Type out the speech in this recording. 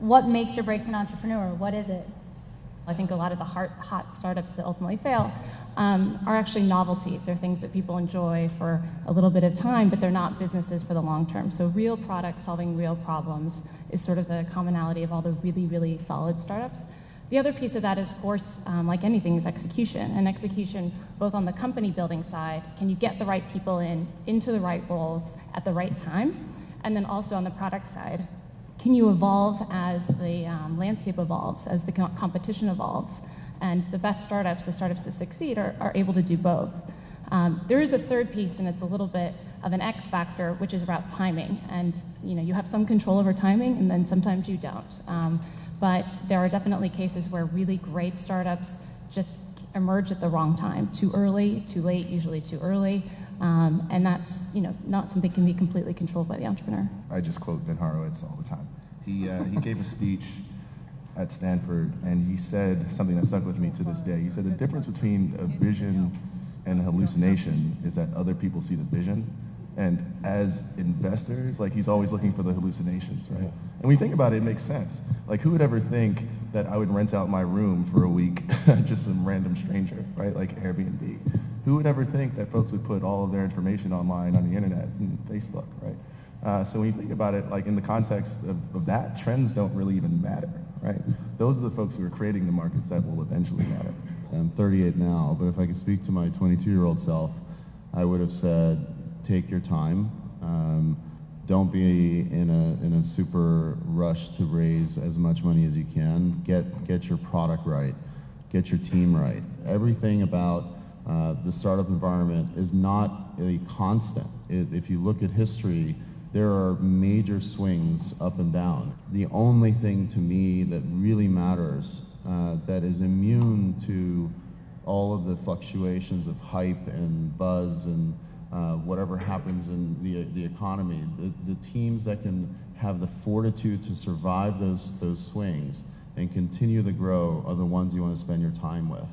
what makes or breaks an entrepreneur? What is it? I think a lot of the hot startups that ultimately fail are actually novelties. They're things that people enjoy for a little bit of time, but they're not businesses for the long term. So real products solving real problems is sort of the commonality of all the really, really solid startups. The other piece of that is, of course, like anything, is execution. And execution both on the company building side, can you get the right people into the right roles at the right time? And then also on the product side, can you evolve as the landscape evolves, as the competition evolves? And the best startups, the startups that succeed, are able to do both. There is a third piece, and it's a little bit of an X factor, which is about timing. And you have some control over timing, and then sometimes you don't. But there are definitely cases where really great startups just emerge at the wrong time, too early, too late, usually too early. And that's not something that can be completely controlled by the entrepreneur. I just quote Ben Horowitz all the time. He gave a speech at Stanford, and he said something that stuck with me to this day. He said the difference between a vision and a hallucination is that other people see the vision, and as investors, like, he's always looking for the hallucinations, right? And when you think about it, it makes sense. Like, who would ever think that I would rent out my room for a week, just some random stranger, right? Like Airbnb. Who would ever think that folks would put all of their information online on the internet and Facebook, right? So when you think about it, like, in the context of that, trends don't really even matter, right? Those are the folks who are creating the markets that will eventually matter. I'm 38 now, but if I could speak to my 22-year-old self, I would have said, take your time. Don't be in a super rush to raise as much money as you can. Get your product right. Get your team right. Everything about the startup environment is not a constant. If you look at history, there are major swings up and down. The only thing to me that really matters, that is immune to all of the fluctuations of hype and buzz and whatever happens in the economy, the teams that can have the fortitude to survive those swings and continue to grow are the ones you want to spend your time with.